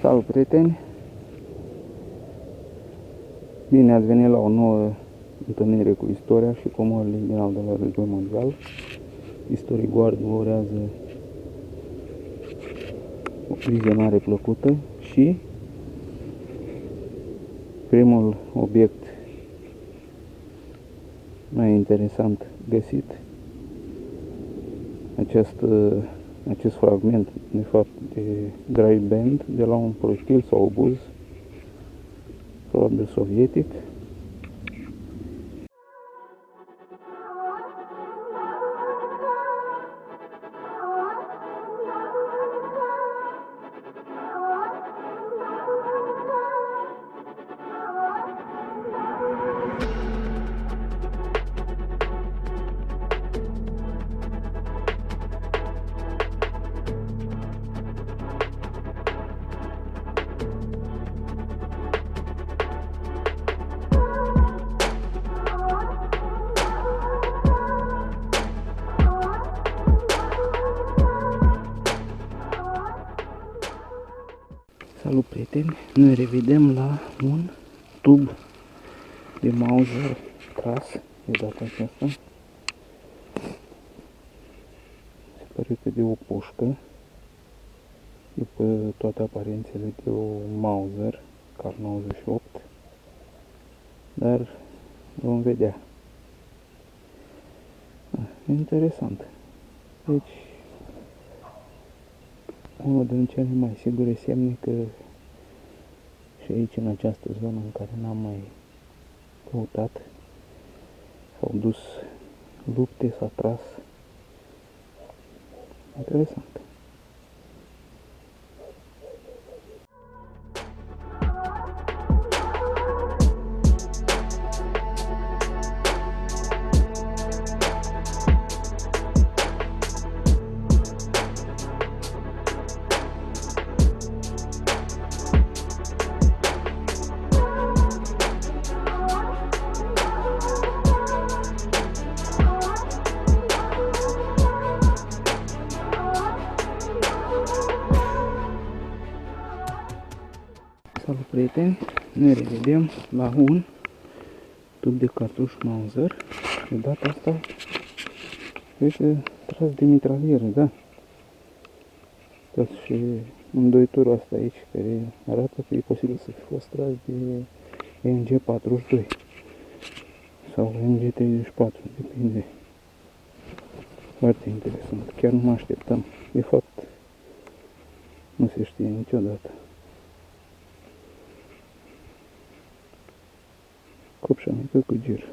Salut, prieteni! Bine ați venit la o nouă întâlnire cu istoria și comorile din al doilea război mondial. History Guard vă urează o vizionare plăcută și primul obiect mai interesant găsit, acest fragment, de fapt, de dry band de la un proiectil sau obuz, probabil sovietic. Salut, prieteni! Ne revedem la un tub de Mauser tras de data aceasta. Se pare că de o pușcă, după toate aparențele de o Mauser Kar 98, dar vom vedea. Interesant. Deci, unul din cele mai sigure semne că și aici, în această zonă în care n-am mai căutat, s-au dus lupte, s-a tras. Interesant. Salut, prieteni! Ne revedem la un tub de cartuș Mauser. De data asta este tras de mitralieră, da? Uitați și îndoitorul asta aici, care arată că e posibil să fi fost tras de MG42 sau MG34, depinde. Foarte interesant, chiar nu mă așteptam. De fapt, nu se știe niciodată. Copșa mică cu gir.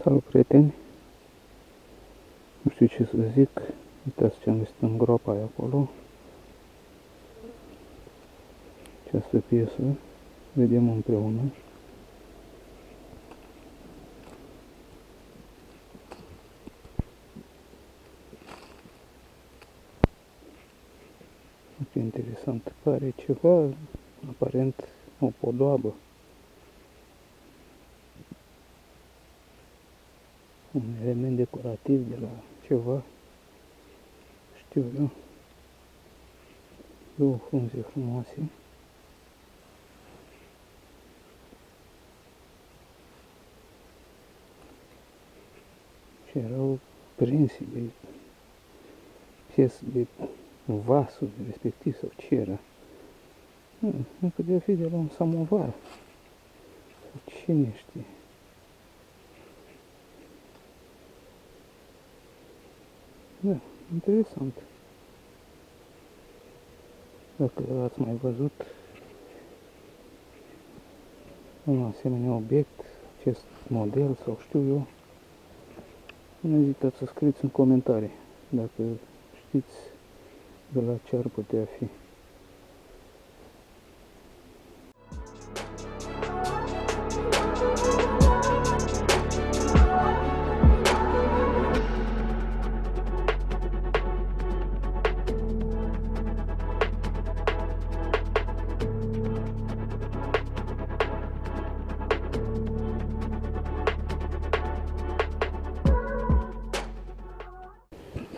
Salut, prieteni! Nu știu ce să zic. Uitați ce am găsit în groapa aia acolo. Această piesă. Vedem împreună. Ce interesant. Pare ceva, aparent, o podoabă. Un element decorativ de la ceva, știu eu. Două frunze frumoase. Și erau prinse de piese de vasul respectiv sau ce era. Nu putea fi de la un samovar. Sau cine știe. Da, interesant. Dacă ați mai văzut un asemenea obiect, acest model sau știu eu, nu ezitați să scrieți în comentarii dacă știți de la ce ar putea fi.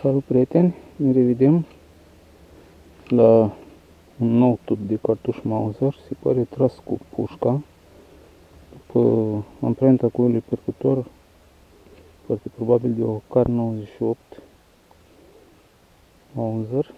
Salut prieteni, ne revedem la un nou tub de cartuș Mauser, se pare tras cu pușca, după amprenta cuiului percutor, foarte probabil de o Kar 98 Mauser.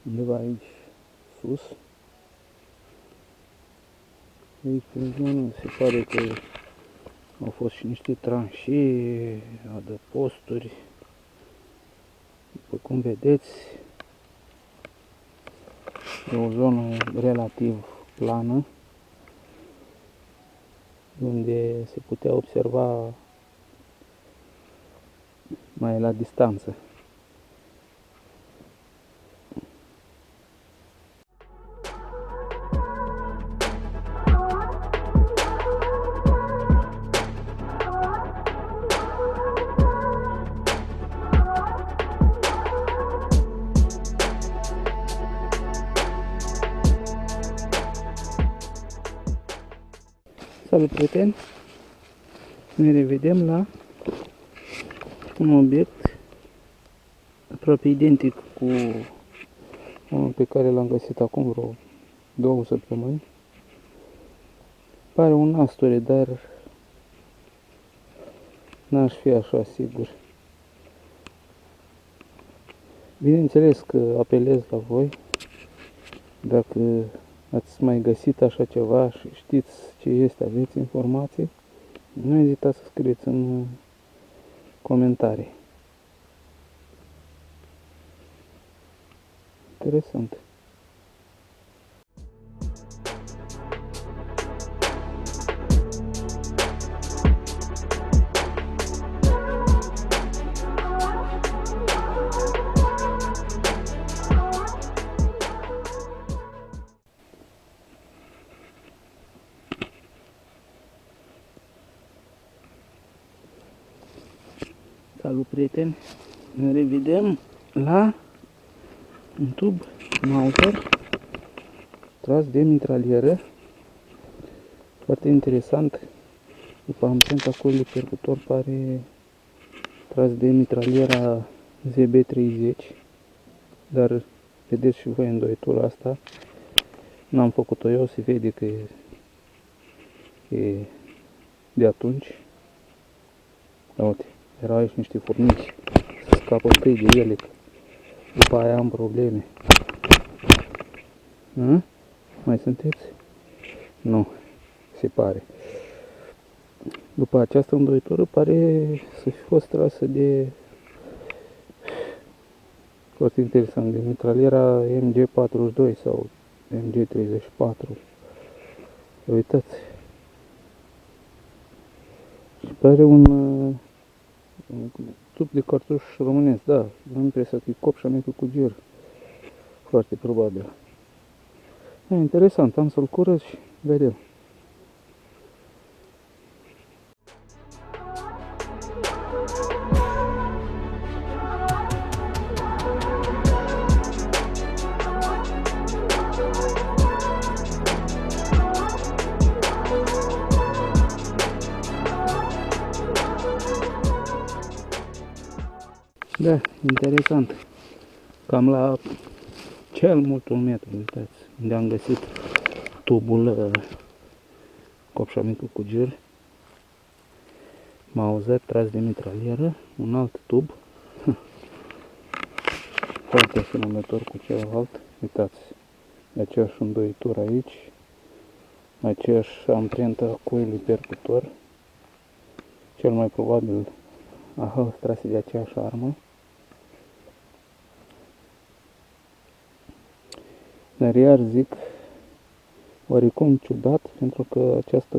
Undeva aici sus, aici prin zonă se pare că au fost și niște tranșee, adăposturi. După cum vedeți, e o zonă relativ plană, unde se putea observa mai la distanță. Salut prieteni, ne revedem la un obiect aproape identic cu unul pe care l-am găsit acum vreo 2 săptămâni. Pare un Astori, dar n-aș fi așa sigur. Bineînțeles că apelez la voi, dacă ați mai găsit așa ceva și știți ce este, aveți informații, nu ezitați să scrieți în comentarii. Interesant. Salut prieteni, ne revedem la un tub Mauser tras de mitralieră, foarte interesant. După amprenta cuiului percutor pare tras de mitraliera ZB30, dar vedeți și voi îndoitura asta, n-am făcut-o eu, se vede că e de atunci. Da, uite, erau aici niște furnici, să scapă întâi de ele, după aia am probleme. Mai sunteți? Nu, se pare. După această îndoitură pare să fi fost trasă de, foarte interesant, de mitraliera MG42 sau MG34. Uitați. Și pare un tub de cartuș românesc, da, am impresia că e copșa mică cu gir. Foarte probabil. E interesant, am să-l curăț și vedem. Da, interesant. Cam la cel mult 1 metru, uitați, unde am găsit tubul copșa mică cu gir, Mauser tras de mitralieră, un alt tub, foarte asemănător cu celălalt, uitați, aceeași îndoitură aici, aceeași amprentă a cuiului percutor, cel mai probabil a fost trase de aceeași armă. Dar iar zic, oarecum ciudat, pentru că această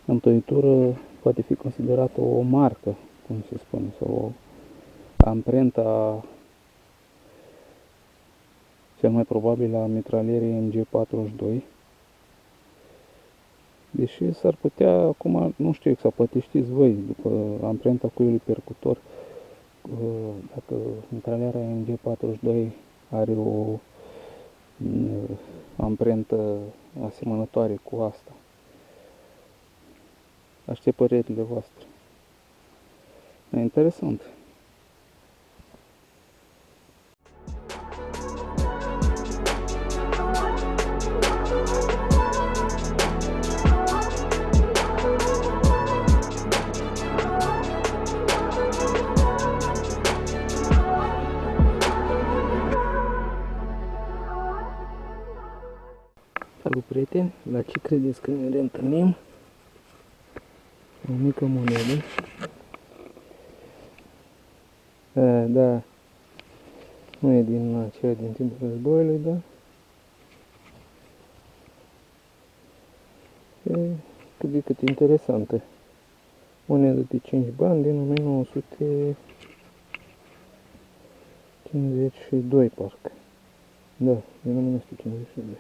întoitură poate fi considerată o marcă, cum se spune, sau o amprenta cel mai probabil a mitralierii MG42. Deși s-ar putea, acum nu știu exact, poate știți voi, după amprenta cuiului percutor, dacă mitralierea MG42 are o amprentă asemănătoare cu asta. Aștept părerile voastre. E interesant. Salut, prieteni! La ce credeți că ne reîntâlnim? O mică monedă. Da, nu e din aceea din timpul războiului, dar e cât de cât interesantă. Monedă de 5 bani din 1952, parcă. Da, din 1952.